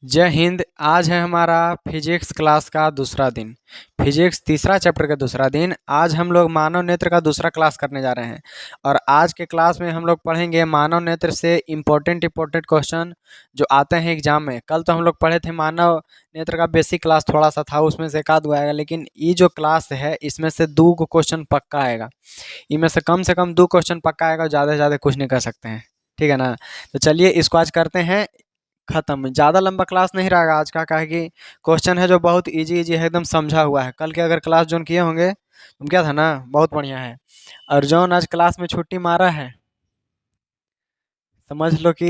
जय हिंद। आज है हमारा फिजिक्स क्लास का दूसरा दिन। फिजिक्स तीसरा चैप्टर का दूसरा दिन। आज हम लोग मानव नेत्र का दूसरा क्लास करने जा रहे हैं और आज के क्लास में हम लोग पढ़ेंगे मानव नेत्र से इम्पोर्टेंट क्वेश्चन जो आते हैं एग्जाम में। कल तो हम लोग पढ़े थे मानव नेत्र का बेसिक क्लास, थोड़ा सा था उसमें से एक आध आएगा, लेकिन ये जो क्लास है इसमें से दो क्वेश्चन पक्का आएगा। इनमें से कम दो क्वेश्चन पक्का आएगा, ज़्यादा से ज़्यादा कुछ नहीं कर सकते हैं। ठीक है ना? तो चलिए इसको आज करते हैं खत्म। ज़्यादा लंबा क्लास नहीं रहेगा आज का, काहे कि क्वेश्चन है जो बहुत इजी इजी है, एकदम समझा हुआ है। कल के अगर क्लास ज्वाइन किए होंगे तुम, क्या था ना, बहुत बढ़िया है। और जौन आज क्लास में छुट्टी मारा है, समझ लो कि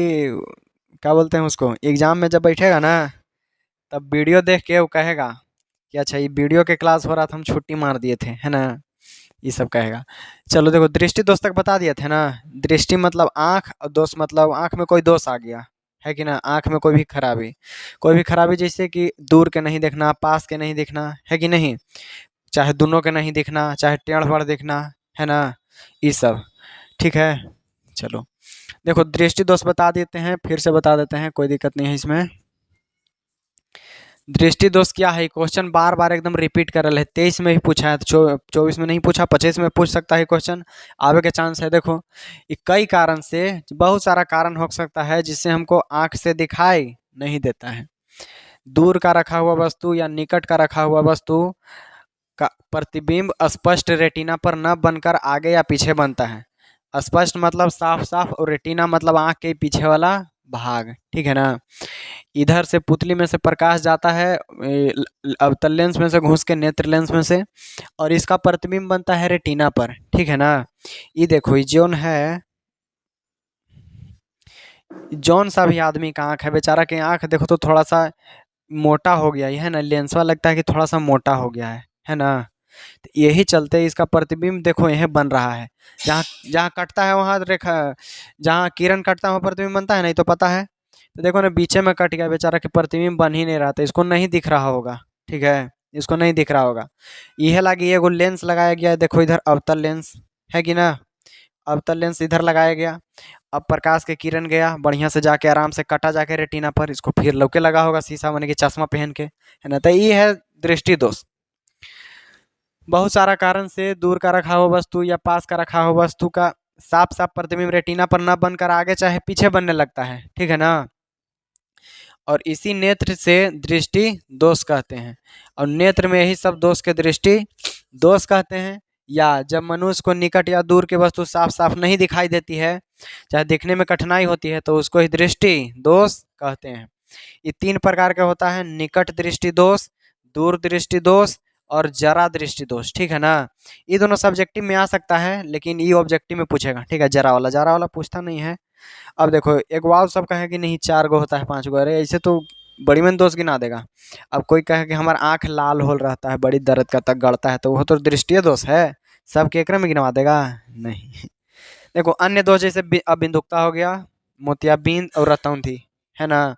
क्या बोलते हैं उसको, एग्जाम में जब बैठेगा ना तब वीडियो देख के वो कहेगा कि अच्छा ये वीडियो के क्लास हो रहा था, हम छुट्टी मार दिए थे, है ना, ये सब कहेगा। चलो देखो, दृष्टि दोष तक बता दिए थे ना। दृष्टि मतलब आँख और दोष मतलब आँख में कोई दोष आ गया है कि ना, आँख में कोई भी खराबी जैसे कि दूर के नहीं देखना, पास के नहीं देखना, है कि नहीं, चाहे दोनों के नहीं दिखना, चाहे टेढ़ बड़ देखना, है ना, ये सब। ठीक है, चलो देखो दृष्टि दोष बता देते हैं, फिर से बता देते हैं, कोई दिक्कत नहीं है इसमें। दृष्टि दोष क्या है, क्वेश्चन बार बार एकदम रिपीट कर रहे हैं। 23 में ही पूछा है, 24 में नहीं पूछा, 25 में पूछ सकता है क्वेश्चन, आवे के चांस है। देखो ये कई कारण से, बहुत सारा कारण हो सकता है जिससे हमको आंख से दिखाई नहीं देता है। दूर का रखा हुआ वस्तु या निकट का रखा हुआ वस्तु का प्रतिबिंब स्पष्ट रेटिना पर न बनकर आगे या पीछे बनता है। स्पष्ट मतलब साफ साफ, और रेटिना मतलब आंख के पीछे वाला भाग। ठीक है ना? इधर से पुतली में से प्रकाश जाता है अवतल लेंस में से घुस के नेत्र लेंस में से, और इसका प्रतिबिंब बनता है रेटिना पर। ठीक है ना? ये देखो, ये जोन है, जौन सा भी आदमी का आंख है, बेचारा के आंख देखो तो थोड़ा सा मोटा हो गया है ना, लेंसवा लगता है कि थोड़ा सा मोटा हो गया है ना। तो यही चलते इसका प्रतिबिंब देखो यह बन रहा है। जहाँ जहाँ कटता है वहाँ रेखा, जहाँ किरण कटता है वहाँ प्रतिबिंब बनता है, नहीं तो पता है। तो देखो ना, बीचे में कट गया बेचारा, के प्रतिबिंब बन ही नहीं रहा था, इसको नहीं दिख रहा होगा। ठीक है, इसको नहीं दिख रहा होगा। यह लगी एगो लेंस लगाया गया है, देखो इधर अवतल लेंस है कि ना, अवतल लेंस इधर लगाया गया। अब प्रकाश के किरण गया, बढ़िया से जाके आराम से कटा जाके रेटिना पर, इसको फिर लौके लगा होगा शीशा माने कि चश्मा पहन के, है ना। तो ये है दृष्टि दोष। बहुत सारा कारण से दूर का रखा हुआ वस्तु या पास का रखा हुआ वस्तु का साफ साफ प्रतिबिंब रेटिना पर न बनकर आगे चाहे पीछे बनने लगता है। ठीक है ना? और इसी नेत्र से दृष्टि दोष कहते हैं, और नेत्र में यही सब दोष के दृष्टि दोष कहते हैं। या जब मनुष्य को निकट या दूर की वस्तु साफ साफ नहीं दिखाई देती है, चाहे दिखने में कठिनाई होती है, तो उसको ही दृष्टि दोष कहते हैं। ये तीन प्रकार का होता है: निकट दृष्टि दोष, दूर दृष्टि दोष और जरा दृष्टि दोष। ठीक है ना? ये दोनों सब्जेक्टिव में आ सकता है, लेकिन ये ऑब्जेक्टिव में पूछेगा। ठीक है, जरा वाला पूछता नहीं है। अब देखो, एक वाव सब कहे कि नहीं 4 गो होता है, 5 गो, अरे ऐसे तो बड़ी में दोष गिना देगा। अब कोई कहे कि हमारा आंख लाल हो रहता है, बड़ी दर्द का तक गड़ता है, तो वह तो दृष्टि दोष है, सब के एकरे में गिनवा देगा? नहीं। देखो अन्य दोष जैसे अबिंदुकता हो गया, मोतियाबिंद और रतौंधी, है ना।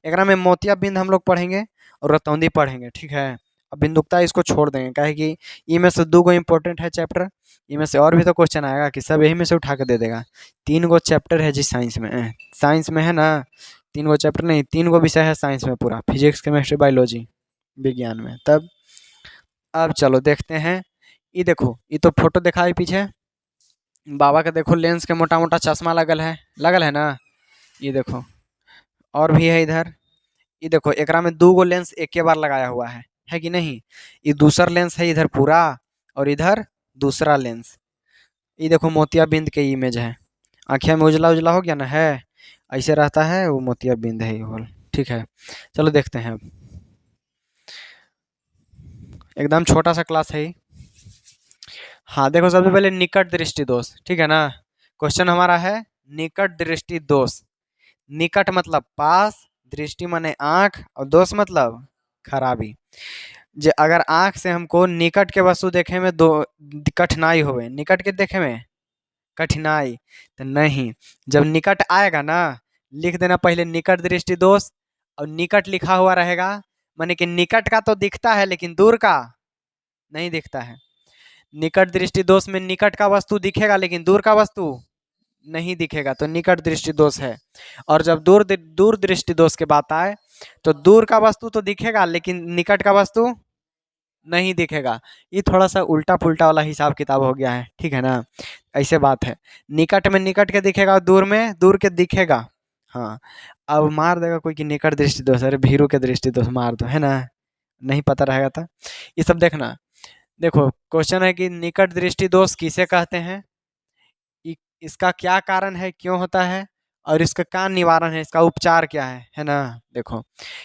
एकरा में मोतियाबिंद हम लोग पढ़ेंगे और रतौंधी पढ़ेंगे। ठीक है, अब बिंदुकता इसको छोड़ देंगे, काहे कि इनमें से दो गो इम्पोर्टेंट है चैप्टर, इनमें से और भी तो क्वेश्चन आएगा कि सब यही में से उठा के दे देगा। 3 गो चैप्टर है जी साइंस में, साइंस में है ना, 3 गो चैप्टर नहीं, 3 गो विषय है साइंस में पूरा, फिजिक्स केमिस्ट्री बायोलॉजी विज्ञान में। तब अब चलो देखते हैं। ये देखो, ये तो फोटो दिखा है पीछे, बाबा का देखो लेंस के मोटा मोटा चश्मा लगल है ना। ये देखो और भी है इधर। ये देखो एकरा में दो गो लेंस एक के बार लगाया हुआ है कि नहीं। ये दूसरा लेंस है इधर पूरा, और इधर दूसरा लेंस। ये देखो मोतियाबिंद के इमेज है, आँखें में उजला उजला हो गया ना, है ऐसे रहता है, वो मोतियाबिंद है ये होल। ठीक है, चलो देखते हैं। अब एकदम छोटा सा क्लास है ये। हाँ देखो, सबसे पहले निकट दृष्टि दोष। ठीक है ना, क्वेश्चन हमारा है निकट दृष्टि दोष। निकट मतलब पास, दृष्टि माने आँख, और दोष मतलब खराबी। जे अगर आँख से हमको निकट के वस्तु देखे में दो कठिनाई होवे, निकट के देखे में कठिनाई, तो नहीं, जब निकट आएगा ना, लिख देना पहले निकट दृष्टि दोष, और निकट लिखा हुआ रहेगा, माने कि निकट का तो दिखता है लेकिन दूर का नहीं दिखता है। निकट दृष्टि दोष में निकट का वस्तु दिखेगा लेकिन दूर का वस्तु नहीं दिखेगा, तो निकट दृष्टि दोष है। और जब दूर दूर दृष्टि दोष की बात आए, तो दूर का वस्तु तो दिखेगा लेकिन निकट का वस्तु नहीं दिखेगा। ये थोड़ा सा उल्टा पुल्टा वाला हिसाब किताब हो गया है, ठीक है ना। ऐसे बात है, निकट में निकट के दिखेगा और दूर में दूर के दिखेगा। हाँ, अब मार देगा कोई कि निकट दृष्टि दोष, अरे भीरू के दृष्टि दोष मार दो, है ना। नहीं पता रहेगा था ये सब देखना। देखो क्वेश्चन है कि निकट दृष्टि दोष किसे कहते हैं, इसका क्या कारण है, क्यों होता है, और इसका क्या निवारण है, इसका उपचार क्या है ना। देखो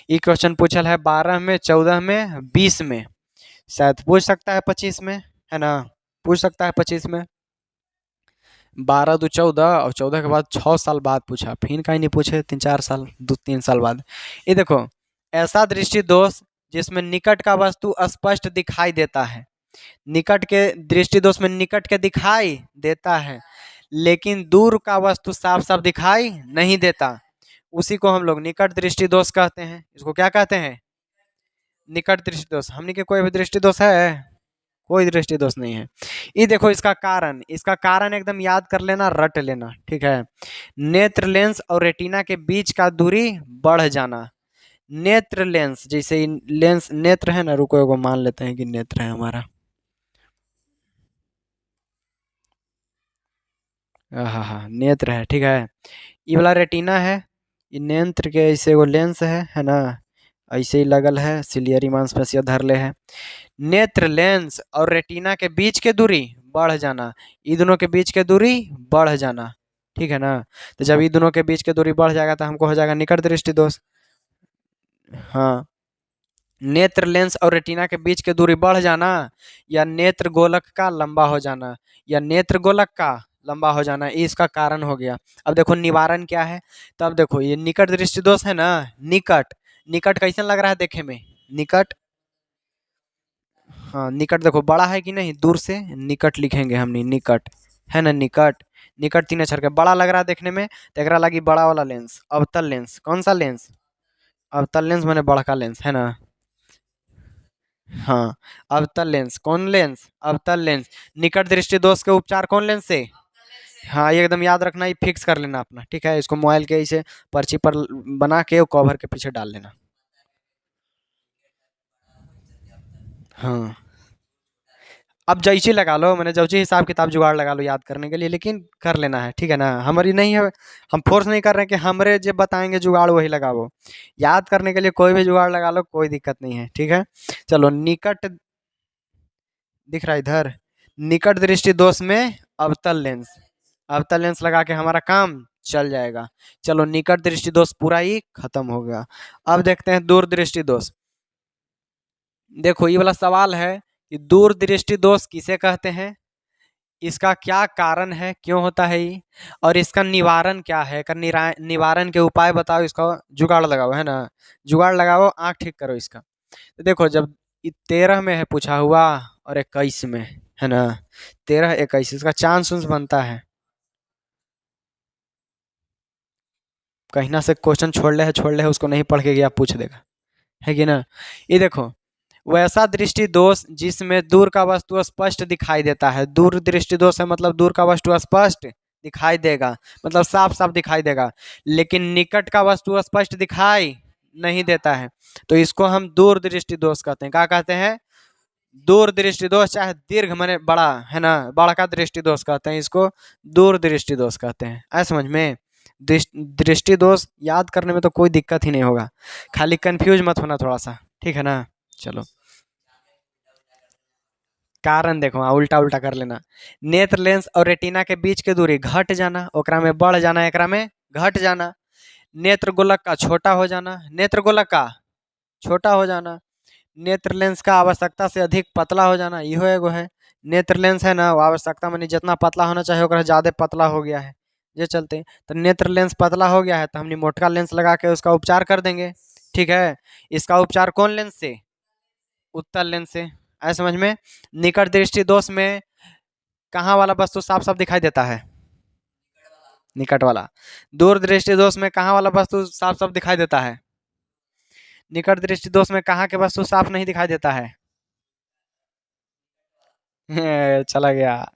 ये क्वेश्चन पूछल है 12 में, 14 में, 20 में, शायद पूछ सकता है 25 में, है ना। पूछ सकता है 25 में। 12 दो 14 और 14 के बाद 6 साल बाद पूछा, फिर कहीं नहीं पूछे 3-4 साल, 2-3 साल बाद। ये देखो, ऐसा दृष्टि दोष जिसमें निकट का वस्तु स्पष्ट दिखाई देता है। निकट के दृष्टि दोष में निकट के दिखाई देता है लेकिन दूर का वस्तु साफ साफ दिखाई नहीं देता, उसी को हम लोग निकट दृष्टि दोष कहते हैं। इसको क्या कहते हैं, निकट दृष्टि दोष। हमने के कोई भी दृष्टि दोष है, कोई दृष्टि दोष नहीं है। ये देखो इसका कारण, इसका कारण एकदम याद कर लेना, रट लेना, ठीक है। नेत्र लेंस और रेटिना के बीच का दूरी बढ़ जाना। नेत्र लेंस, जैसे लेंस नेत्र है ना, रुको एगो मान लेते हैं कि नेत्र है हमारा। हाँ हाँ, नेत्र है, ठीक है। ये वाला रेटिना है, ये नेत्र के ऐसे एगो लेंस है ना। ऐसे ही लगल है, सिलियरी मांसपेशिया धरले है। नेत्र लेंस और रेटिना के बीच के दूरी बढ़ जाना, ये दोनों के बीच के दूरी बढ़ जाना, ठीक है ना। तो जब ये दोनों के बीच के दूरी बढ़ जाएगा तो हमको हो जाएगा निकट दृष्टि दोष। हाँ, नेत्र लेंस और रेटिना के बीच की दूरी बढ़ जाना, या नेत्र गोलक का लंबा हो जाना, या नेत्र गोलक का लंबा हो जाना, ये इसका कारण हो गया। अब देखो निवारण क्या है। तब देखो ये निकट दृष्टि दोष है ना, निकट, निकट कैसे लग रहा है देखे में, निकट। हाँ निकट देखो बड़ा है कि नहीं, दूर से निकट लिखेंगे हमने, निकट है ना, निकट। निकट 3 अक्षर के, बड़ा लग रहा है देखने में तो एकरा लगी बड़ा वाला लेंस, अवतल लेंस। कौन सा लेंस, अवतल लेंस माने बड़का लेंस, है ना। हाँ, अवतल लेंस, कौन लेंस, अवतल लेंस। निकट दृष्टि दोष के उपचार कौन लेंस से। हाँ ये एकदम याद रखना, ये फिक्स कर लेना अपना, ठीक है। इसको मोबाइल के इसे पर्ची पर बना के कवर के पीछे डाल लेना। हाँ, अब जैसे लगा लो, मैंने जैसे हिसाब किताब जुगाड़ लगा लो याद करने के लिए, लेकिन कर लेना है, ठीक है ना। हमारी नहीं है, हम फोर्स नहीं कर रहे हैं कि हमरे जो बताएंगे जुगाड़ वही लगाओ। याद करने के लिए कोई भी जुगाड़ लगा लो, कोई दिक्कत नहीं है, ठीक है। चलो निकट, दिख रहा है इधर, निकट दृष्टि दोष में अवतल लेंस, अवतल लेंस लगा के हमारा काम चल जाएगा। चलो निकट दृष्टि दोष पूरा ही खत्म हो गया। अब देखते हैं दूर दृष्टि दोष। देखो ये वाला सवाल है कि दूर दृष्टि दोष किसे कहते हैं, इसका क्या कारण है, क्यों होता है ये, और इसका निवारण क्या है, निवारण के उपाय बताओ, इसका जुगाड़ लगाओ, है ना। जुगाड़ लगाओ, आँख ठीक करो इसका। तो देखो जब 13 में है पूछा हुआ और 21 में, है ना। 13-21 इसका चांस उंस बनता है, कहीं ना से क्वेश्चन छोड़ ले है उसको नहीं पढ़ के गया पूछ देगा, है कि ना। ये देखो, वैसा दृष्टि दोष जिसमें दूर का वस्तु स्पष्ट दिखाई देता है। दूर दृष्टि दोष है मतलब दूर का वस्तु स्पष्ट दिखाई देगा, मतलब साफ साफ दिखाई देगा, लेकिन निकट का वस्तु स्पष्ट दिखाई नहीं देता है, तो इसको हम दूर दृष्टि दोष कहते हैं। क्या कहते हैं, दूर दृष्टि दोष, चाहे दीर्घ माने बड़ा, है ना, बड़ा का दृष्टि दोष कहते हैं इसको, दूर दृष्टि दोष कहते हैं। ऐ समझ में, दृष्टि दोष याद करने में तो कोई दिक्कत ही नहीं होगा, खाली कंफ्यूज मत होना थोड़ा सा, ठीक है ना। चलो कारण देखो, हाँ उल्टा उल्टा कर लेना। नेत्र लेंस और रेटिना के बीच के दूरी घट जाना, ओकरा में बढ़ जाना, एकरा में घट जाना। नेत्र गोलक का छोटा हो जाना, नेत्र गोलक का छोटा हो जाना। नेत्र लेंस का आवश्यकता से अधिक पतला हो जाना, इहो एगो है। नेत्र लेंस है ना, वो आवश्यकता मानी जितना पतला होना चाहिए ओकरा ज्यादा पतला हो गया है, ये चलते। तो नेत्र लेंस पतला हो गया है तो हमने मोटका लेंस लगा के उसका उपचार कर देंगे, ठीक है। इसका उपचार कौन लेंस से, उत्तल लेंस से। ऐसा समझ में। निकट दृष्टि दोष में कहाँ वाला वस्तु साफ साफ दिखाई देता है, निकट वाला। दूर दृष्टि दोष में कहाँ वाला वस्तु साफ साफ दिखाई देता है, निकट दृष्टि दोष में कहाँ के वस्तु साफ नहीं दिखाई देता है। चला गया,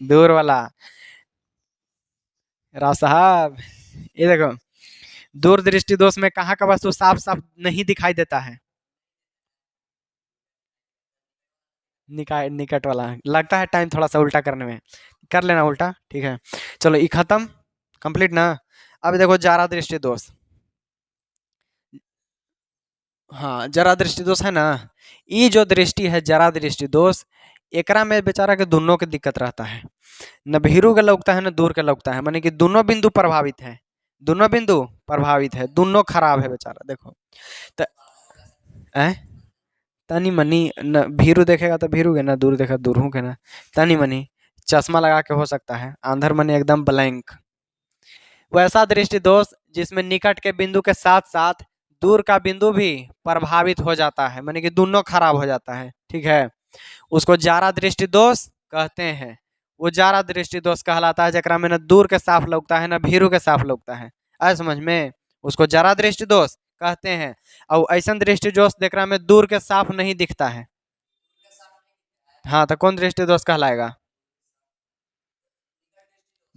दूर वाला। राव साहब, ये देखो, दूरदृष्टि दोष में कहाँ का वस्तु साफ साफ नहीं दिखाई देता है? निकट वाला लगता है टाइम थोड़ा सा उल्टा करने में। कर लेना उल्टा, ठीक है। चलो ये खत्म, कंप्लीट ना। अब देखो जारा दृष्टि दोष। हाँ, जरा दृष्टि दोष है ना, ये जो दृष्टि है जरा दृष्टि दोष, एकरा में बेचारा के दोनों के दिक्कत रहता है। न भीरू के लौकता है न दूर के लौकता है, माने कि दोनों बिंदु प्रभावित है, दोनों बिंदु प्रभावित है, दोनों खराब है बेचारा। देखो तो तनी मनी न भीरू देखेगा तो भीरू के ना, दूर देखा दूर हूँ के ना, तनी मनी चश्मा लगा के हो सकता है, आंधर मनी एकदम ब्लैंक। वैसा दृष्टि दोष जिसमें निकट के बिंदु के साथ साथ दूर का बिंदु भी प्रभावित हो जाता है, माने कि दोनों खराब हो जाता है, ठीक है, उसको जारा दृष्टि दोष कहते हैं। वो जारा दृष्टि दोष कहलाता है जकरा में न दूर के साफ लगता है न भीरू के साफ लगता है। आए समझ में? उसको जारा दृष्टि दोष कहते हैं। और ऐसा दृष्टि दोष जेकरा में दूर के साफ नहीं दिखता है, हाँ, तो कौन दृष्टि दोष कहलाएगा?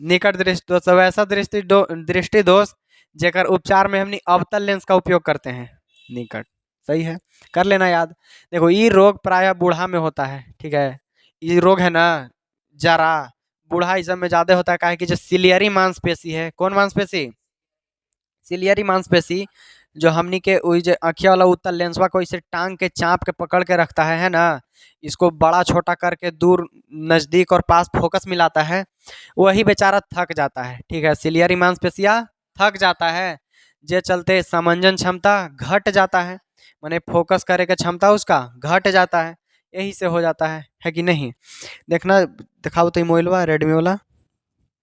निकट दृष्टि दोष। वैसा दृष्टि दोष जेकर उपचार में हमने अवतल लेंस का उपयोग करते हैं। निकट सही है, कर लेना याद। देखो ये रोग प्रायः बूढ़ा में होता है, ठीक है, ये रोग है ना जरा, बूढ़ा इस सब में ज्यादा होता है, काहे कि जो सिलियरी मांसपेशी है, कौन मांसपेशी? सिलियरी मांसपेशी, जो हमनी के वही जो अखिया वाला उत्तल लेंसवा को इसे टांग के चाप के पकड़ के रखता है ना, इसको बड़ा छोटा करके दूर नजदीक और पास फोकस मिलाता है, वही बेचारा थक जाता है, ठीक है, सिलियरी मांसपेशिया थक जाता है, जे चलते समंजन क्षमता घट जाता है, माने फोकस करे का क्षमता उसका घट जाता है, यही से हो जाता है कि नहीं? देखना, दिखाओ तो मोबाइल रेडमी वाला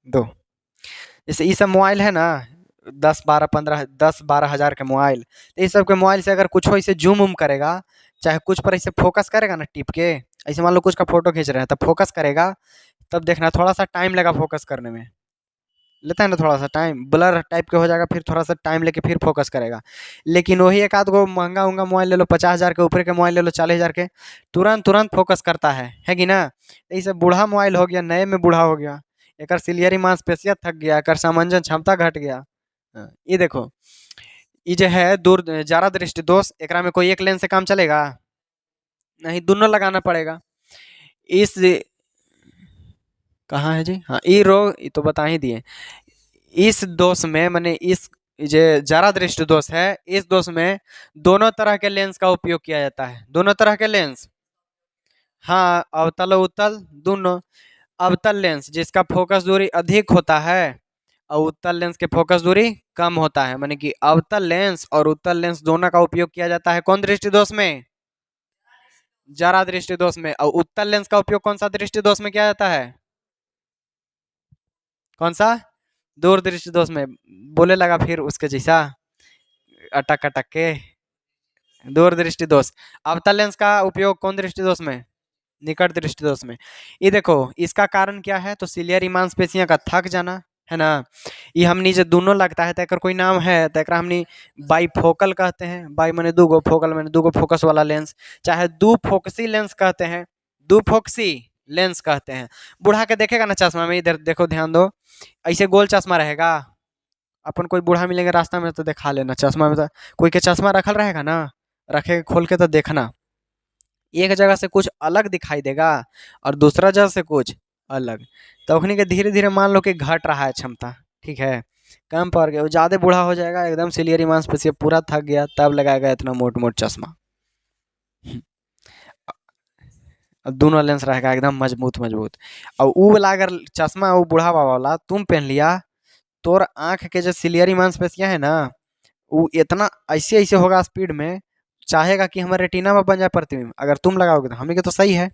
दो। जैसे ये सब मोबाइल है ना, 10-12 के मोबाइल, तो इस सब के मोबाइल से अगर कुछ ऐसे जूम उम करेगा, चाहे कुछ पर ऐसे फोकस करेगा ना टिप के, ऐसे मान लो कुछ का फोटो खींच रहे हैं तब फोकस करेगा, तब देखना थोड़ा सा टाइम लगा फोकस करने में, लेता है ना थोड़ा सा टाइम, ब्लर टाइप के हो जाएगा, फिर थोड़ा सा टाइम लेके फिर फोकस करेगा। लेकिन वही एक आध गो महंगा उंगा मोबाइल ले लो, 50,000 के ऊपर के मोबाइल ले लो, 40,000 के, तुरंत तुरंत फोकस करता है कि ना? ये सब बूढ़ा मोबाइल हो गया, नए में बूढ़ा हो गया, एक सिलियरी मांसपेशिया थक गया, एक समंजन क्षमता घट गया। ये देखो, ये जो है दूर जारा दृष्टि दोष, एकरा में कोई एक लेंस से काम चलेगा नहीं, दोनों लगाना पड़ेगा। इस कहाँ है जी? हाँ, ये रोग ये तो बता ही दिए। इस दोष में माने इस जो जारा दृष्टि दोष है, इस दोष में दोनों तरह के लेंस का उपयोग किया जाता है, दोनों तरह के लेंस, हाँ, अवतल और उत्तल दोनों। अवतल लेंस जिसका फोकस दूरी अधिक होता है और उत्तल लेंस के फोकस दूरी कम होता है, माने कि अवतल लेंस और उत्तल लेंस दोनों का उपयोग किया जाता है कौन दृष्टि दोष में? जारा दृष्टि दोष में। और उत्तल लेंस का उपयोग कौन सा दृष्टि दोष में किया जाता है? कौन सा? दूर दृष्टि दोष में। बोले लगा फिर उसके जैसा अटक अटक के, दूर दृष्टि दोष। अवतल लेंस का उपयोग कौन दृष्टि दोष में? निकट दृष्टि दोष में। ये देखो इसका कारण क्या है, तो सिलियरी मांसपेशियां का थक जाना है ना, ये हमनी जो दोनों लगता है तेकर कोई नाम है, तेकरा हमनी बाईफोकल कहते हैं, बाई माने दूगो, फोकल माने दूगो फोकस वाला लेंस, चाहे दो फोकसी लेंस कहते हैं, दो फोकसी लेंस कहते हैं। बूढ़ा के देखेगा ना चश्मा में, इधर देखो ध्यान दो, ऐसे गोल चश्मा रहेगा, अपन कोई बूढ़ा मिलेंगे रास्ता में तो दिखा लेना, चश्मा में तो कोई के चश्मा रखल रहेगा ना, रखे खोल के तो देखना, एक जगह से कुछ अलग दिखाई देगा और दूसरा जगह से कुछ अलग, तो उन्हीं के धीरे धीरे मान लो कि घट रहा है क्षमता, ठीक है, कम पड़ गया, वो ज़्यादा बूढ़ा हो जाएगा, एकदम सिलियरी मांसपेशी पूरा थक गया, तब लगाएगा इतना मोट मोट चश्मा। अब दोनों लेंस रहेगा एकदम मजबूत मजबूत। और वो वाला अगर चश्मा वो बूढ़ा बाबा वाला तुम पहन लिया, तोर आँख के जो सिलियरी मांसपेशियाँ है ना, वो इतना ऐसे ऐसे होगा स्पीड में, चाहेगा कि हमारे रेटिना में बन जाए प्रतिबिंब, अगर तुम लगाओगे तो हमें के तो सही है,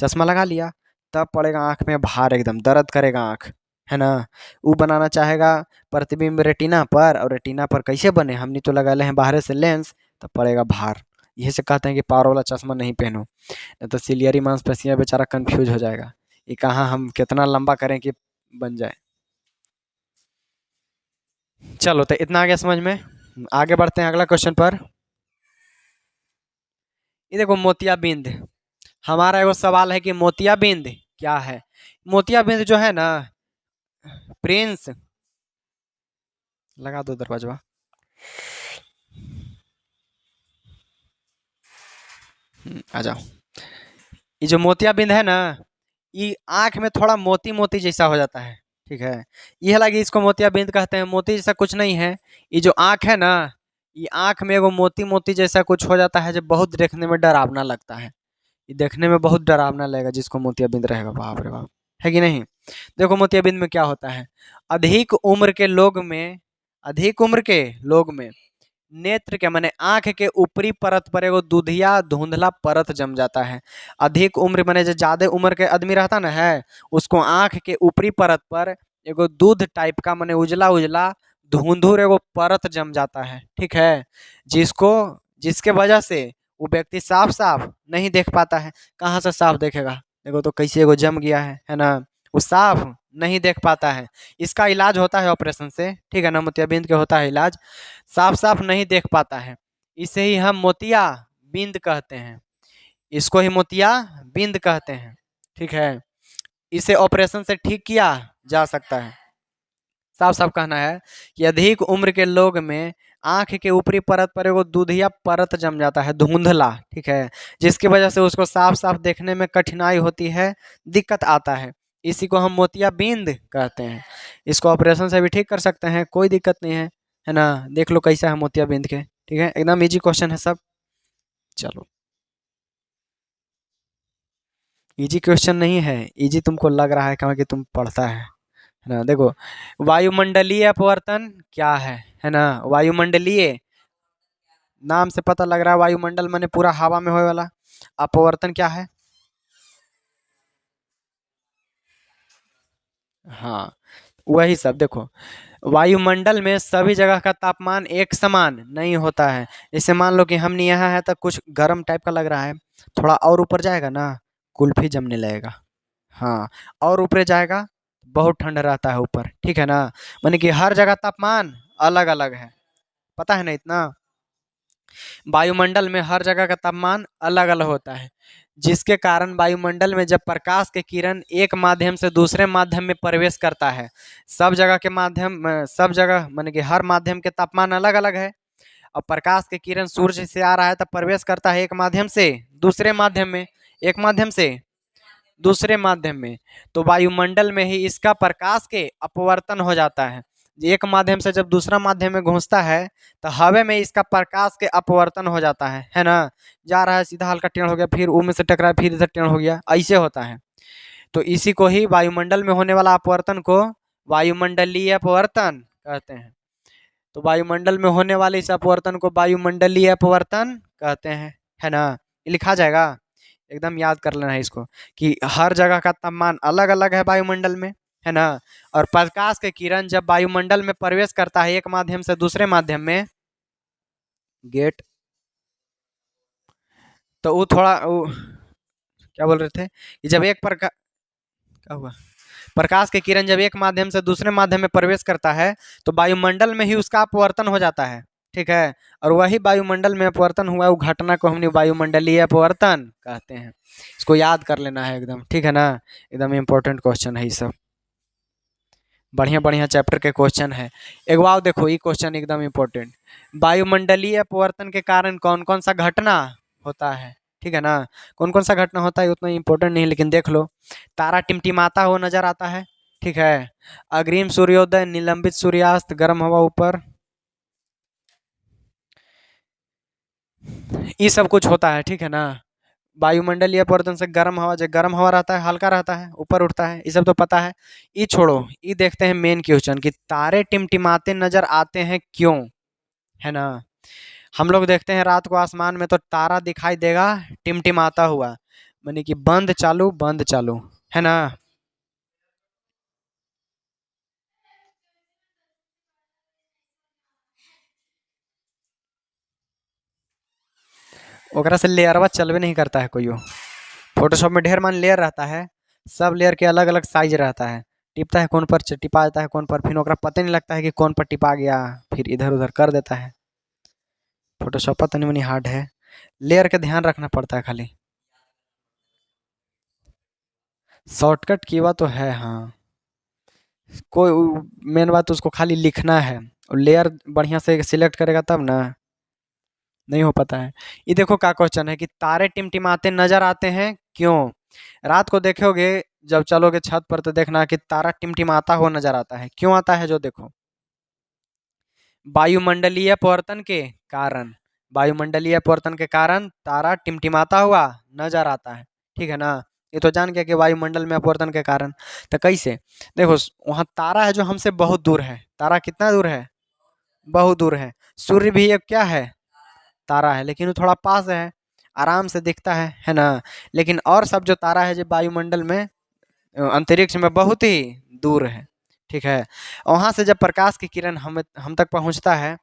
चश्मा लगा लिया, तब पड़ेगा आँख में भार, एकदम दर्द करेगा आँख, है ना? वो बनाना चाहेगा प्रतिबिंब रेटिना पर, और रेटिना पर कैसे बने, हमने तो लगा ले हैं बाहर से लेंस, तब पड़ेगा भार। यही से कहते हैं कि पावर वाला चश्मा नहीं पहनो, नहीं तो सिलियरी मांसपेशियाँ बेचारा कंफ्यूज हो जाएगा, ये कहाँ हम कितना लंबा करें कि बन जाए। चलो तो इतना आ गया समझ में, आगे बढ़ते हैं अगला क्वेश्चन पर। ये देखो मोतियाबिंद, हमारा एगो सवाल है कि मोतियाबिंद क्या है? मोतियाबिंद जो है ना, प्रिंस लगा दो दरवाजा, आ जाओ। ये जो मोतियाबिंद है ना, ये आँख में थोड़ा मोती-मोती जैसा हो जाता है, ठीक है? ये हालाँकि इसको मोतियाबिंद कहते हैं, मोती जैसा कुछ नहीं है। ये जो आँख है ना, ये आँख में एगो मोती-मोती जैसा कुछ हो जाता है जो बहुत देखने में डरावना लगता है। ये देखने में बहुत डरावना लगेगा जिसको मोतियाबिंद रहेगा, बाप रे बाप! है कि नहीं? देखो मोतियाबिंद में क्या होता है, अधिक उम्र के लोग में अधिक उम्र के लोग में नेत्र के माने आँख के ऊपरी परत पर एगो दुधिया धुंधला परत जम जाता है। अधिक उम्र माने जो ज़्यादा उम्र के आदमी रहता ना है, उसको आँख के ऊपरी परत पर एगो दूध टाइप का माने उजला-उजला धुंधुर एगो परत जम जाता है, ठीक है? जिसको जिसके वजह से वो व्यक्ति साफ-साफ नहीं देख पाता है। कहाँ से साफ देखेगा? देखो तो कैसे एगो जम गया है ना? वो साफ नहीं देख पाता है। इसका इलाज होता है ऑपरेशन से, ठीक है ना? मोतियाबिंद के होता है इलाज। साफ-साफ नहीं देख पाता है। इसे ही हम मोतियाबिंद कहते हैं। इसको ही मोतियाबिंद कहते हैं, ठीक है? इसे ऑपरेशन से ठीक किया जा सकता है। साफ-साफ कहना है कि अधिक उम्र के लोग में आँख के ऊपरी परत पर एगो दूधिया परत जम जाता है, धुंधला, ठीक है? जिसकी वजह से उसको साफ-साफ देखने में कठिनाई होती है, दिक्कत आता है। इसी को हम मोतियाबिंद कहते हैं। इसको ऑपरेशन से भी ठीक कर सकते हैं, कोई दिक्कत नहीं है ना? देख लो कैसा है मोतियाबिंद के, ठीक है? एकदम ईज़ी क्वेश्चन है सब। चलो, ईज़ी क्वेश्चन नहीं है, ईज़ी तुमको लग रहा है क्योंकि तुम पढ़ता है ना? देखो, वायुमंडलीय अपवर्तन क्या है ना? वायुमंडलीय नाम से पता लग रहा है वायुमंडल माने पूरा हवा में होए वाला। अपवर्तन क्या है? हाँ, वही सब देखो, वायुमंडल में सभी जगह का तापमान एक समान नहीं होता है। जैसे मान लो कि हमने यहाँ है तो कुछ गर्म टाइप का लग रहा है, थोड़ा और ऊपर जाएगा ना, कुल्फी जमने लगेगा। हाँ, और ऊपर जाएगा, बहुत ठंडा रहता है ऊपर, ठीक है ना? माने कि हर जगह तापमान अलग-अलग है, पता है ना इतना? वायुमंडल में हर जगह का तापमान अलग-अलग होता है, जिसके कारण वायुमंडल में जब प्रकाश के किरण एक माध्यम से दूसरे माध्यम में प्रवेश करता है, सब जगह माने कि हर माध्यम के तापमान अलग-अलग है। और प्रकाश के किरण सूर्य से आ रहा है तब प्रवेश करता है एक माध्यम से दूसरे माध्यम में, एक माध्यम से दूसरे माध्यम में। तो वायुमंडल में ही इसका प्रकाश के अपवर्तन हो जाता है। एक माध्यम से जब दूसरा माध्यम में घुसता है तो हवा में इसका प्रकाश के अपवर्तन हो जाता है ना? जा रहा है सीधा हल्का टेढ़ हो गया, फिर वो में से टकराया, फिर इधर टेढ़ हो गया, ऐसे होता है। तो इसी को ही वायुमंडल में होने वाला अपवर्तन को वायुमंडलीय अपवर्तन कहते हैं। तो वायुमंडल में होने वाले इस अपवर्तन को वायुमंडलीय अपवर्तन कहते हैं, है ना? ये लिखा जाएगा, एकदम याद कर लेना है इसको कि हर जगह का तापमान अलग-अलग है वायुमंडल में, है ना? और प्रकाश के किरण जब वायुमंडल में प्रवेश करता है एक माध्यम से दूसरे माध्यम में, गेट, तो वो थोड़ा वो क्या बोल रहे थे कि जब एक प्रका क्या हुआ? प्रकाश के किरण जब एक माध्यम से दूसरे माध्यम में प्रवेश करता है तो वायुमंडल में ही उसका अपवर्तन हो जाता है, ठीक है? और वही वायुमंडल में अपवर्तन हुआ वो घटना को हमने वायुमंडलीय अपवर्तन कहते हैं। इसको याद कर लेना है एकदम, ठीक है ना? एकदम इम्पोर्टेंट क्वेश्चन है ये सब, बढ़िया बढ़िया चैप्टर के क्वेश्चन है। एक बार देखो ये क्वेश्चन एकदम इम्पोर्टेंट, वायुमंडलीय अपवर्तन के कारण कौन कौन सा घटना होता है, ठीक है ना? कौन कौन सा घटना होता है उतना इम्पोर्टेंट नहीं, लेकिन देख लो, तारा टिमटिमाता हुआ नजर आता है, ठीक है? अग्रिम सूर्योदय, निलंबित सूर्यास्त, गर्म हवा ऊपर, ये सब कुछ होता है, ठीक है ना? वायुमंडलीय अपवर्तन से गर्म हवा, जो गर्म हवा रहता है हल्का रहता है, ऊपर उठता है, ये सब तो पता है। ये छोड़ो, ये देखते हैं मेन क्वेश्चन कि तारे टिमटिमाते नजर आते हैं क्यों, है ना? हम लोग देखते हैं रात को आसमान में तो तारा दिखाई देगा टिमटिमाता हुआ, माने कि बंद चालू, है ना? ओकरा से लेयरवा चलबे नहीं करता है कोई। फोटोशॉप में ढेर मान लेयर रहता है, सब लेयर के अलग अलग साइज रहता है, टिपता है कौन पर टिपा जाता है कौन पर, फिर ओकरा पता नहीं लगता है कि कौन पर टिपा गया, फिर इधर उधर कर देता है। फोटोशॉप तनी मनी हार्ड है, लेयर का ध्यान रखना पड़ता है खाली। शॉर्टकट की बात तो है हाँ, कोई मेन बात तो उसको खाली लिखना है, लेयर बढ़िया से सिलेक्ट करेगा तब ना। नहीं हो पाता है। ये देखो क्या क्वेश्चन है कि तारे टिमटिमाते नजर आते हैं क्यों। रात को देखोगे जब चलोगे छत पर तो देखना कि तारा टिमटिमाता हुआ नजर आता है, क्यों आता है जो देखो। वायुमंडलीय परिवर्तन के कारण। वायुमंडलीय परिवर्तन के कारण तारा टिमटिमाता हुआ नजर आता है। ठीक है ना। ये तो जान गया कि वायुमंडल में अपवर्तन के कारण। तो कैसे, देखो वहां तारा है जो हमसे बहुत दूर है। तारा कितना दूर है, बहुत दूर है। सूर्य भी एक क्या है, तारा है, लेकिन वो थोड़ा पास है, आराम से दिखता है ना। लेकिन और सब जो तारा है जो वायुमंडल में अंतरिक्ष में बहुत ही दूर है। ठीक है। वहां से जब प्रकाश की किरण हम तक पहुंचता है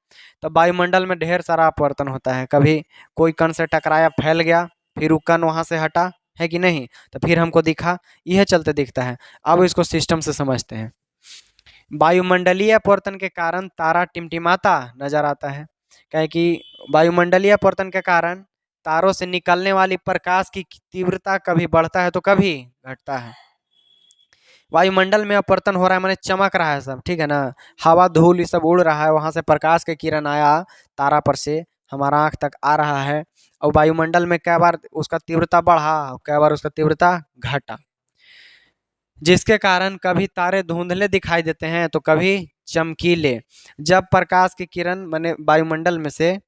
तो वायुमंडल में ढेर सारा अपवर्तन होता है। कभी कोई कण से टकराया, फैल गया, फिर वो कण वहां से हटा, है कि नहीं, तो फिर हमको दिखा। यह चलते दिखता है। अब इसको सिस्टम से समझते हैं। वायुमंडलीय अपवर्तन के कारण तारा टिमटिमाता नजर आता है। क्या है कि वायुमंडलीय अपवर्तन के कारण तारों से निकलने वाली प्रकाश की तीव्रता कभी बढ़ता है तो कभी घटता है। वायुमंडल में अपवर्तन हो रहा है, माने चमक रहा है सब, ठीक है ना। हवा धूल ये सब उड़ रहा है, वहां से प्रकाश के किरण आया तारा पर से हमारा आंख तक आ रहा है। और वायुमंडल में कई बार उसका तीव्रता बढ़ा, कई बार उसका तीव्रता घटा, जिसके कारण कभी तारे धुंधले दिखाई देते हैं तो कभी चमकीले। जब प्रकाश की किरण माने वायुमंडल में से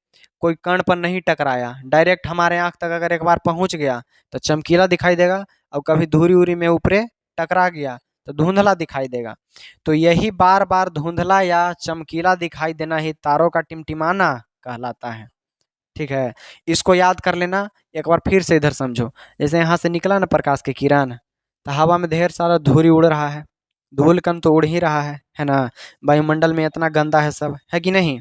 कोई कण पर नहीं टकराया, डायरेक्ट हमारे आंख तक अगर एक बार पहुंच गया तो चमकीला दिखाई देगा। और कभी धूरी उरी में ऊपरे टकरा गया तो धुंधला दिखाई देगा। तो यही बार बार धुंधला या चमकीला दिखाई देना ही तारों का टिमटिमाना कहलाता है। ठीक है। इसको याद कर लेना। एक बार फिर से इधर समझो। जैसे यहाँ से निकला ना प्रकाश की किरण, तो हवा में ढेर सारा धूल उड़ रहा है। धूल कण तो उड़ ही रहा है ना। वायुमंडल में इतना गंदा है सब, है कि नहीं।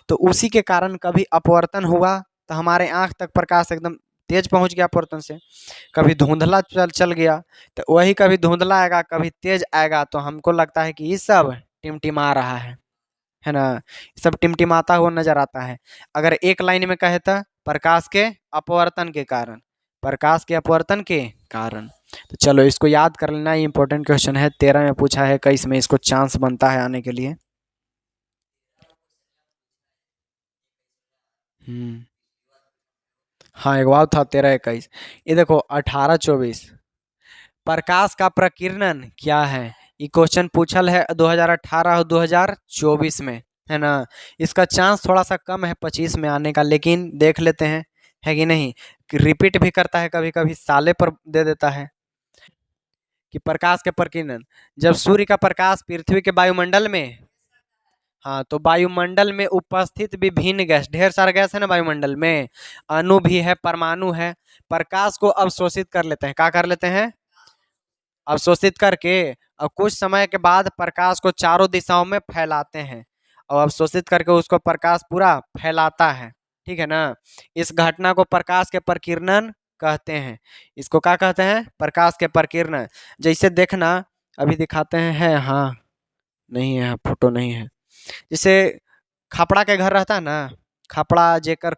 तो उसी के कारण कभी अपवर्तन हुआ तो हमारे आंख तक प्रकाश एकदम तेज पहुंच गया अपवर्तन से। कभी धुंधला चल चल गया, तो वही कभी धुंधला आएगा कभी तेज आएगा तो हमको लगता है कि ये सब टिमटिमा रहा है ना। सब टिमटिमाता हुआ नजर आता है। अगर एक लाइन में कहे तो प्रकाश के अपवर्तन के कारण, प्रकाश के अपवर्तन के कारण। तो चलो इसको याद कर लेना, ये इंपॉर्टेंट क्वेश्चन है, 13 में पूछा है, 21 में इसको चांस बनता है आने के लिए। हम्म। हाँ एक बार था 13 21। ये देखो 18 24, प्रकाश का प्रकीर्णन क्या है। ये क्वेश्चन पूछल है 2018 और 2024 में, है ना। इसका चांस थोड़ा सा कम है 25 में आने का, लेकिन देख लेते हैं, है कि नहीं। कि रिपीट भी करता है, कभी कभी साले पर दे देता है। कि प्रकाश के प्रकीर्णन, जब सूर्य का प्रकाश पृथ्वी के वायुमंडल में, हाँ तो वायुमंडल में उपस्थित विभिन्न गैस, ढेर सारा गैस है ना वायुमंडल में, अणु भी है, परमाणु है, प्रकाश को अवशोषित कर लेते हैं। क्या कर लेते हैं, अवशोषित करके, और कुछ समय के बाद प्रकाश को चारों दिशाओं में फैलाते हैं। और अवशोषित करके उसको प्रकाश पूरा फैलाता है। ठीक है ना। इस घटना को प्रकाश के प्रकीर्णन कहते हैं। इसको क्या कहते हैं, प्रकाश के प्रकीर्णन। जैसे देखना, अभी दिखाते हैं, है हाँ, नहीं है फोटो नहीं है। जैसे खपड़ा के घर रहता है ना, खपड़ा जेकर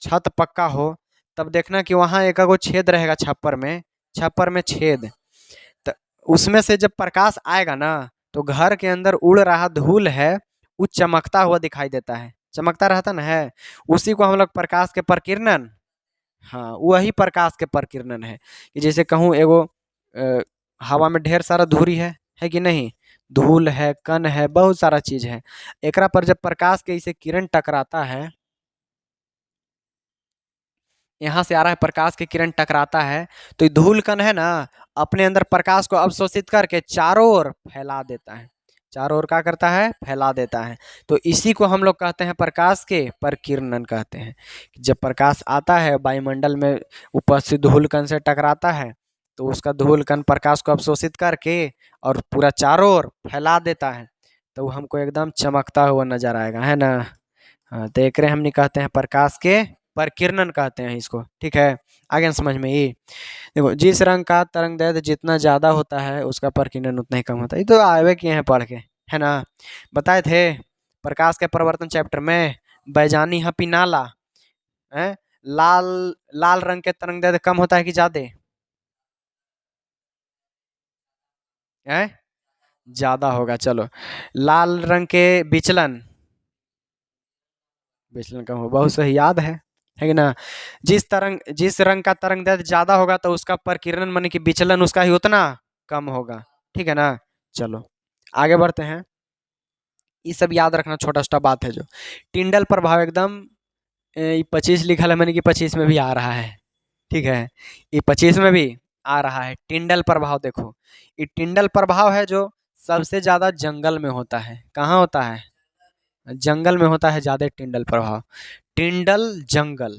छत पक्का हो, तब देखना कि वहां एक गो छेद रहेगा छप्पर में, छप्पर में छेद। तो उसमें से जब प्रकाश आएगा ना, तो घर के अंदर उड़ रहा धूल है, वो चमकता हुआ दिखाई देता है, चमकता रहता ना है। उसी को हम लोग प्रकाश के प्रकीर्णन, हाँ वही प्रकाश के प्रकीर्णन है। कि जैसे कहूँ एगो हवा में ढेर सारा धूरी है कि नहीं, धूल है, कण है, बहुत सारा चीज है। एकरा पर जब प्रकाश के इसे किरण टकराता है, यहाँ से आ रहा है प्रकाश की किरण टकराता है, तो ये धूल कण है ना, अपने अंदर प्रकाश को अवशोषित करके चारों ओर फैला देता है। चारों ओर क्या करता है, फैला देता है। तो इसी को हम लोग कहते हैं प्रकाश के प्रकीर्णन कहते हैं। जब प्रकाश आता है वायुमंडल में, उपस्थित धूल कण से टकराता है, तो उसका धूल कण प्रकाश को अवशोषित करके और पूरा चारों ओर फैला देता है। तो वो हमको एकदम चमकता हुआ नजर आएगा, है ना। हाँ तो एक हमने कहते हैं प्रकाश के प्रकीर्णन कहते हैं इसको। ठीक है। आगे न समझ में ये, देखो जिस रंग का तरंग दैर्ध्य जितना ज्यादा होता है उसका प्रकीर्णन उतना ही कम होता है। ये तो आवे किए हैं पढ़ के, है ना। बताए थे प्रकाश के प्रवर्तन चैप्टर में, बैजानी हपी नाला है। लाल, लाल रंग के तरंग दैर्ध्य कम होता है कि ज्यादा है, ज्यादा होगा। चलो लाल रंग के विचलन, विचलन कम हो, बहुत सही, याद है कि ना। जिस रंग का तरंग दैर्ध्य ज्यादा होगा तो उसका प्रकीर्णन माने कि विचलन उसका ही उतना कम होगा। ठीक है ना। चलो आगे बढ़ते हैं। ये सब याद रखना, छोटा छोटा बात है जो। टिंडल प्रभाव एकदम 25 लिखा है मैंने कि 25 में भी आ रहा है। ठीक है, ये 25 में भी आ रहा है टिंडल प्रभाव। देखो ये टिंडल प्रभाव है जो सबसे ज्यादा जंगल में होता है। कहाँ होता है? जंगल में होता है ज्यादा टिंडल प्रभाव। टिंडल जंगल,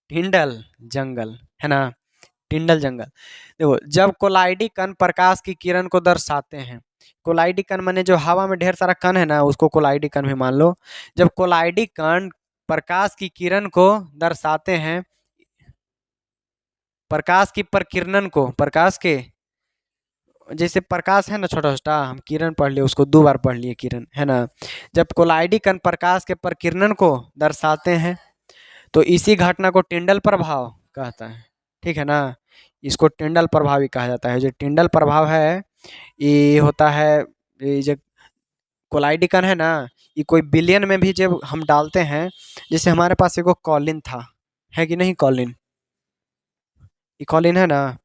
टिंडल जंगल, है ना। टिंडल जंगल। देखो जब कोलाइडी कण प्रकाश की किरण को दर्शाते हैं, कोलाइडी कण माने जो हवा में ढेर सारा कण है ना, उसको कोलाइडी कण भी मान लो। जब कोलाइडी कण प्रकाश की किरण को दर्शाते हैं, प्रकाश की प्रकीर्णन को, प्रकाश के, जैसे प्रकाश है ना छोटा छोटा, हम किरण पढ़ लिए, उसको 2 बार पढ़ लिए किरण, है ना। जब कोलाइडी कण प्रकाश के प्रकीर्णन को दर्शाते हैं तो इसी घटना को टिंडल प्रभाव कहता है। ठीक है ना। इसको टिंडल प्रभाव ही कहा जाता है। जो टिंडल प्रभाव है ये होता है, ये जो कोलाइडी कण है ना, ये कोई बिलियन में भी जब हम डालते हैं, जैसे हमारे पास एगो कॉलिन था, है कि नहीं कॉलिन, ये कॉलिन है ना,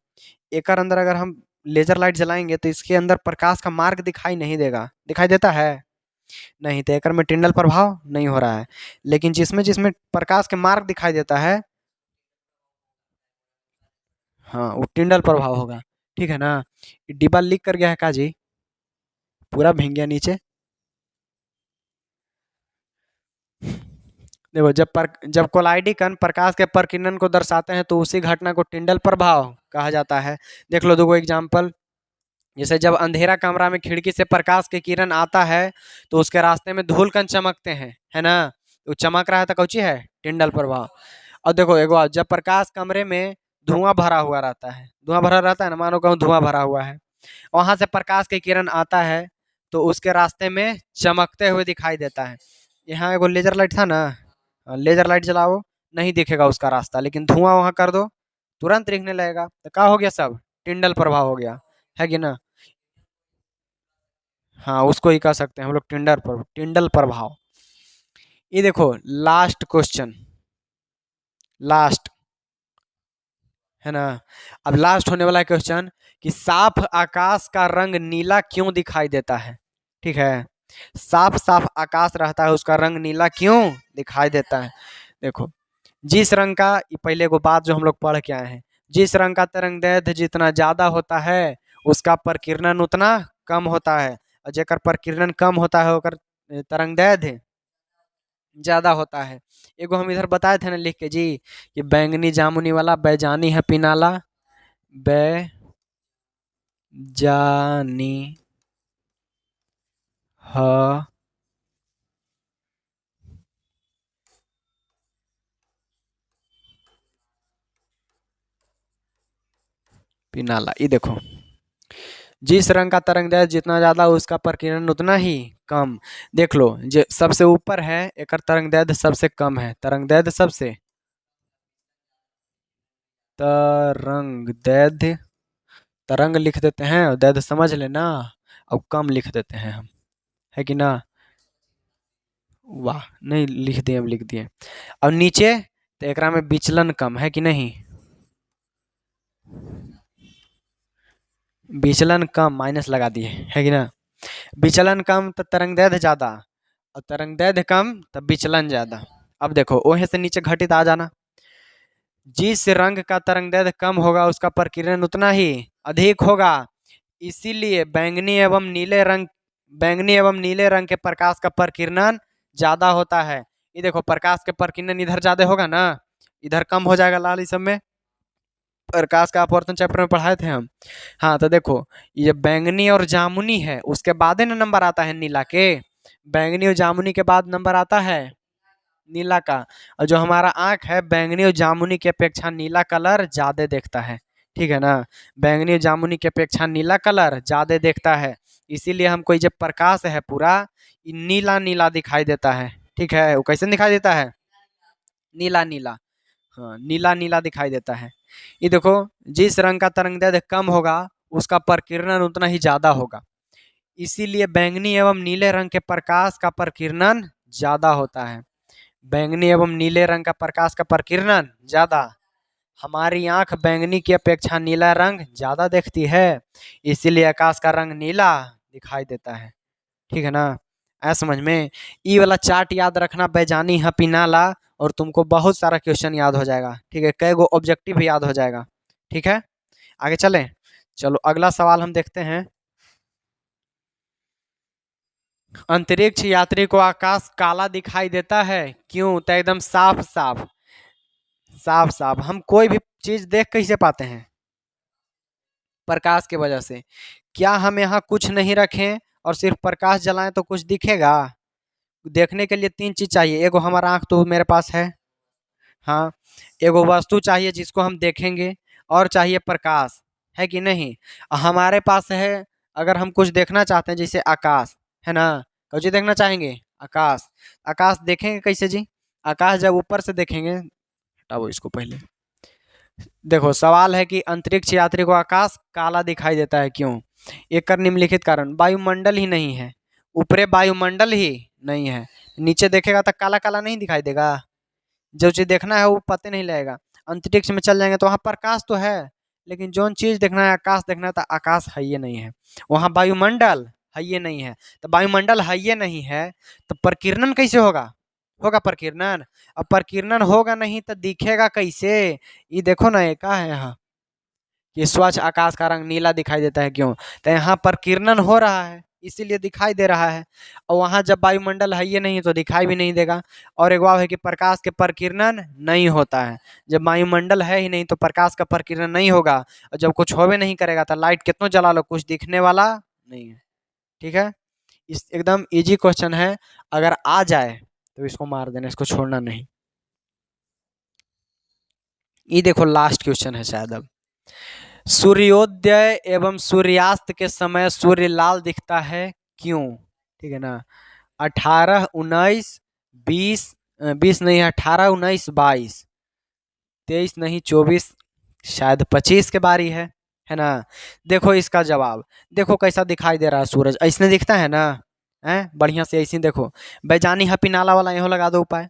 एक अंदर अगर हम लेजर लाइट जलाएंगे तो इसके अंदर प्रकाश का मार्ग दिखाई नहीं देगा, दिखाई देता है नहीं, तो एक में टिंडल प्रभाव नहीं हो रहा है। लेकिन जिसमें जिसमें प्रकाश के मार्ग दिखाई देता है, हाँ वो टिंडल प्रभाव होगा। ठीक है ना। ये डिब्बा लीक कर गया है काजी, पूरा भींग गया नीचे। देखो जब कोलाइडी कण प्रकाश के प्रकीर्णन को दर्शाते हैं तो उसी घटना को टिंडल प्रभाव कहा जाता है। देख लो दो एग्जाम्पल। जैसे जब अंधेरा कमरा में खिड़की से प्रकाश के किरण आता है तो उसके रास्ते में धूल कण चमकते हैं, है ना। वो चमक रहा था, कौची है? टिंडल प्रभाव। और देखो एक बार जब प्रकाश कमरे में धुआं भरा हुआ रहता है, धुआं भरा रहता है ना, मानो कहूँ धुआं भरा हुआ है, वहां से प्रकाश के किरण आता है तो उसके रास्ते में चमकते हुए दिखाई देता है। यहाँ एगो लेजर लाइट था ना, लेजर लाइट जलाओ नहीं दिखेगा उसका रास्ता, लेकिन धुआं वहां कर दो तुरंत दिखने लगेगा। तो क्या हो गया? सब टिंडल प्रभाव हो गया, है कि ना। हाँ उसको ही कह सकते हैं हम लोग टिंडल प्रभाव। ये देखो लास्ट क्वेश्चन, लास्ट, है ना। अब लास्ट होने वाला क्वेश्चन कि साफ आकाश का रंग नीला क्यों दिखाई देता है? ठीक है, साफ साफ आकाश रहता है उसका रंग नीला क्यों दिखाई देता है? देखो जिस रंग का, ये पहले को बात जो हम लोग पढ़ के आए हैं, जिस रंग का तरंगदैर्ध्य जितना ज्यादा होता है उसका प्रकीर्णन उतना कम होता है, और जेकर प्रकीर्णन कम होता है ओकर तरंगदैर्ध्य ज्यादा होता है। एगो हम इधर बताए थे ना लिख के जी, कि बैंगनी जामुनी वाला बैजानी है पिनाला, बैजानी ह पिनाला। ये देखो जिस रंग का तरंगदैर्ध्य जितना ज्यादा उसका प्रकीर्णन उतना ही कम। देख लो जो सबसे ऊपर है एक तरंगदैर्ध्य सबसे कम है, तरंगदैर्ध्य सबसे, तरंगदैर्ध्य, तरंग लिख देते हैं और दैर्ध्य समझ लेना, अब कम लिख देते हैं हम, है कि ना। वाह, नहीं लिख दिए, अब लिख दिए। अब नीचे तो एकरा में विचलन कम है कि नहीं, विचलन कम माइनस लगा दिए, है कि ना। विचलन कम तो तरंगदैर्ध्य ज्यादा, और तरंगदैर्ध्य कम तो विचलन ज्यादा। अब देखो ओहे से नीचे घटित आ जाना, जिस रंग का तरंगदैर्ध्य कम होगा उसका प्रकीर्णन उतना ही अधिक होगा, इसीलिए बैंगनी एवं नीले रंग के प्रकाश का प्रकीर्णन ज्यादा होता है। ये देखो प्रकाश के प्रकीर्णन इधर ज्यादा होगा ना, इधर कम हो जाएगा लाल, इस सब में प्रकाश का अपवर्तन चैप्टर में पढ़ाए थे हम। हाँ तो देखो ये बैंगनी और जामुनी है, उसके बाद ही ना नंबर आता है नीला के, बैंगनी और जामुनी के बाद नंबर आता है नीला का। और जो हमारा आंख है बैंगनी और जामुनी की अपेक्षा नीला कलर ज्यादा देखता है। ठीक है ना, बैंगनी और जामुनी की अपेक्षा नीला कलर ज्यादा देखता है, इसीलिए हमको ये जो प्रकाश है पूरा ये नीला नीला दिखाई देता है। ठीक है, वो कैसे दिखाई देता है? नीला नीला, हाँ नीला नीला दिखाई देता है। ये देखो जिस रंग का तरंगदैर्ध्य कम होगा उसका प्रकीर्णन उतना ही ज्यादा होगा, इसीलिए बैंगनी एवं नीले रंग के प्रकाश का प्रकीर्णन ज्यादा होता है। बैंगनी एवं नीले रंग का प्रकाश का प्रकीर्णन ज्यादा। हमारी आंख बैंगनी की अपेक्षा नीला रंग ज्यादा देखती है, इसीलिए आकाश का रंग नीला दिखाई देता है। ठीक है ना? ऐसा समझ में। ई वाला चार्ट याद रखना, बैजानी हपीनाला, और तुमको बहुत सारा क्वेश्चन याद हो जाएगा। ठीक है, कई गो ऑब्जेक्टिव भी याद हो जाएगा। ठीक है, आगे चलें। चलो अगला सवाल हम देखते हैं। अंतरिक्ष यात्री को आकाश काला दिखाई देता है, क्यों? तो एकदम साफ साफ, साफ साफ हम कोई भी चीज देख कैसे पाते हैं? प्रकाश की वजह से। क्या हम यहाँ कुछ नहीं रखें और सिर्फ प्रकाश जलाएं तो कुछ दिखेगा? देखने के लिए तीन चीज चाहिए। एगो हमारा आंख तो मेरे पास है, हाँ। एगो वस्तु चाहिए जिसको हम देखेंगे, और चाहिए प्रकाश, है कि नहीं? हमारे पास है। अगर हम कुछ देखना चाहते हैं जैसे आकाश, है ना? कुछ देखना चाहेंगे आकाश, आकाश देखेंगे कैसे जी? आकाश जब ऊपर से देखेंगे, हटाओ इसको पहले। देखो सवाल है कि अंतरिक्ष यात्री को आकाश काला दिखाई देता है, क्यों? एक कर निम्नलिखित कारण। वायुमंडल ही नहीं है, ऊपरे वायुमंडल ही नहीं है, नीचे देखेगा तो काला काला नहीं दिखाई देगा? जो चीज देखना है वो पता नहीं लगेगा। अंतरिक्ष में चल जाएंगे तो वहां प्रकाश तो है, लेकिन जो चीज देखना है, आकाश देखना है, तो आकाश है ये नहीं है। वहां वायुमंडल है ये नहीं है, तो वायुमंडल है ये नहीं है, तो प्रकीर्णन कैसे होगा? होगा प्रकीर्णन। अब प्रकीर्णन होगा नहीं तो दिखेगा कैसे? ये देखो ना, ये क्या है यहाँ कि स्वच्छ आकाश का रंग नीला दिखाई देता है, क्यों? तो यहाँ प्रकीर्णन हो रहा है, इसीलिए दिखाई दे रहा है। और वहां जब वायुमंडल है ये नहीं तो दिखाई भी नहीं देगा। और एक बात है कि प्रकाश के प्रकीर्णन नहीं होता है। जब वायुमंडल है ही नहीं तो प्रकाश का प्रकीर्णन नहीं होगा, और जब कुछ होवे नहीं करेगा तो लाइट कितना जला लो, कुछ दिखने वाला नहीं है। ठीक है, इस एकदम इजी क्वेश्चन है। अगर आ जाए तो इसको मार देना, इसको छोड़ना नहीं। ये देखो लास्ट क्वेश्चन है शायद अब। सूर्योदय एवं सूर्यास्त के समय सूर्य लाल दिखता है, क्यों? ठीक है ना? 18, 19, 20, 20 नहीं, 18, 19, 22, 23 नहीं, 24, शायद 25 के बारी है ना? देखो इसका जवाब, देखो कैसा दिखाई दे रहा है सूरज, ऐसने दिखता है ना? है बढ़िया से ऐसे देखो। बैजानी हपीनाला वाला यहाँ लगा दो उपाय।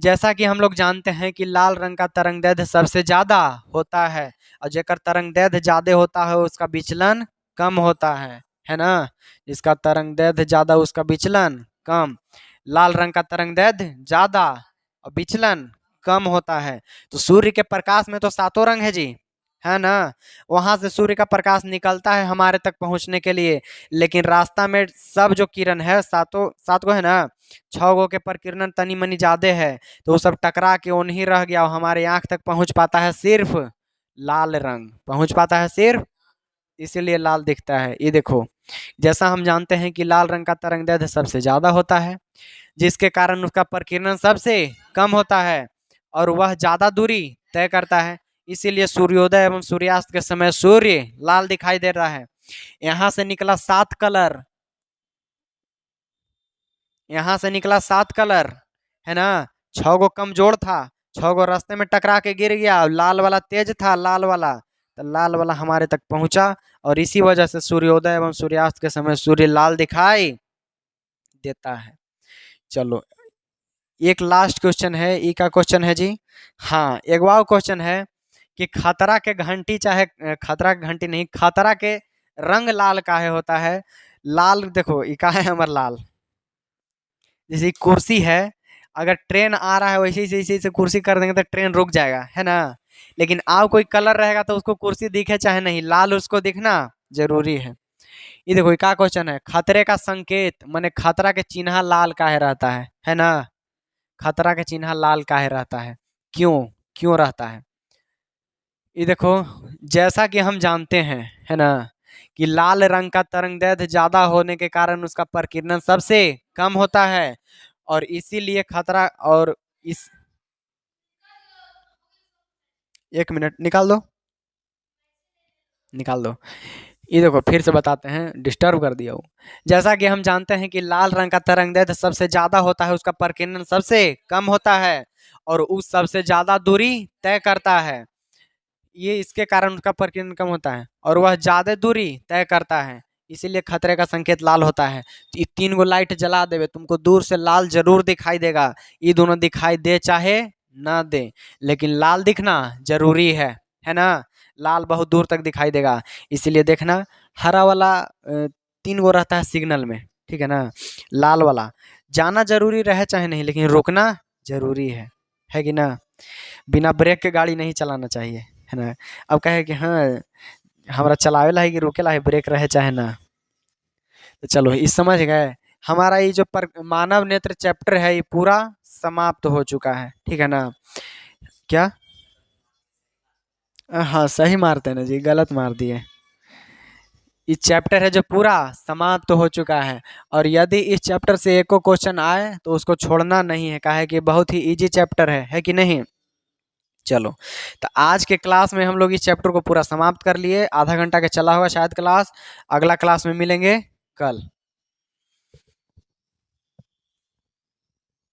जैसा कि हम लोग जानते हैं कि लाल रंग का तरंगदैर्घ्य सबसे ज्यादा होता है, और जेकर तरंगदैर्घ्य ज्यादा होता है उसका विचलन कम होता है ना? जिसका तरंगदैर्घ्य ज्यादा उसका विचलन कम। लाल रंग का तरंगदैर्घ्य ज्यादा और विचलन कम होता है। तो सूर्य के प्रकाश में तो सातों रंग है जी, है ना? वहां से सूर्य का प्रकाश निकलता है हमारे तक पहुंचने के लिए, लेकिन रास्ता में सब जो किरण है, सातों सात को है ना, 6 गो के प्रकीर्णन तनी मनी ज्यादा है, तो वो सब टकरा के उन्हीं रह गया। हमारे आंख तक पहुंच पाता है सिर्फ लाल रंग, पहुंच पाता है सिर्फ, इसीलिए लाल दिखता है। ये देखो, जैसा हम जानते हैं कि लाल रंग का तरंगदैर्घ्य सबसे ज्यादा होता है, जिसके कारण उसका प्रकीर्णन सबसे कम होता है, और वह ज्यादा दूरी तय करता है। इसीलिए सूर्योदय एवं सूर्यास्त के समय सूर्य लाल दिखाई दे रहा है। यहाँ से निकला 7 कलर, यहाँ से निकला 7 कलर, है ना? 6 गो कमजोर था, 6 गो रास्ते में टकरा के गिर गया। लाल वाला तेज था, लाल वाला, तो लाल वाला हमारे तक पहुंचा, और इसी वजह से सूर्योदय एवं सूर्यास्त के समय सूर्य लाल दिखाई देता है। चलो एक लास्ट क्वेश्चन है, ई का क्वेश्चन है जी। हाँ, एक और क्वेश्चन है कि खतरा के घंटी, चाहे खतरा के घंटी नहीं, खतरा के रंग लाल काहे होता है? लाल देखो ई का है हमर लाल, जैसे कुर्सी है, अगर ट्रेन आ रहा है वैसे ही ऐसे कुर्सी कर देंगे तो ट्रेन रुक जाएगा, है ना? लेकिन आओ कोई कलर रहेगा तो उसको कुर्सी दिखे चाहे नहीं, लाल उसको दिखना जरूरी है। ये देखो क्या क्वेश्चन है, खतरे का संकेत माने खतरा के चिन्ह लाल काहे रहता है ना? खतरा के चिन्ह लाल काहे रहता है, क्यों? क्यों रहता है? ये देखो, जैसा कि हम जानते हैं, है ना, कि लाल रंग का तरंगदैर्घ्य ज्यादा होने के कारण उसका प्रकीर्णन सबसे कम होता है, और इसीलिए खतरा और इस 1 मिनट निकाल दो, निकाल दो। ये देखो फिर से बताते हैं, डिस्टर्ब कर दिया वो। जैसा कि हम जानते हैं कि लाल रंग का तरंगदैर्घ्य सबसे ज्यादा होता है, उसका प्रकीर्णन सबसे कम होता है, और उस सबसे ज्यादा दूरी तय करता है। ये इसके कारण उसका प्रकीर्णन कम होता है, और वह ज्यादा दूरी तय करता है। इसीलिए खतरे का संकेत लाल होता है। तो ये 3 गो लाइट जला देवे, तुमको दूर से लाल जरूर दिखाई देगा। ये दोनों दिखाई दे चाहे ना दे, लेकिन लाल दिखना जरूरी है ना। लाल बहुत दूर तक दिखाई देगा। इसीलिए देखना हरा वाला 3 गो रहता है सिग्नल में, ठीक है ना। लाल वाला जाना जरूरी रहे चाहे नहीं, लेकिन रोकना जरूरी है कि ना। बिना ब्रेक के गाड़ी नहीं चलाना चाहिए, है ना। अब कहे कि हाँ हमारा चलावे ला है कि रोके ला है, ब्रेक रहे चाहे ना। तो चलो इस समझ गए। हमारा ये जो मानव नेत्र चैप्टर है ये पूरा समाप्त हो चुका है, ठीक है ना। क्या? हाँ सही मारते हैं ना जी, गलत मार दिए। इस चैप्टर है जो पूरा समाप्त हो चुका है। और यदि इस चैप्टर से एको क्वेश्चन आए तो उसको छोड़ना नहीं है, काहे कि बहुत ही इजी चैप्टर है कि नहीं। चलो, तो आज के क्लास में हम लोग इस चैप्टर को पूरा समाप्त कर लिए। आधा घंटा के चला हुआ शायद क्लास। अगला क्लास में मिलेंगे कल।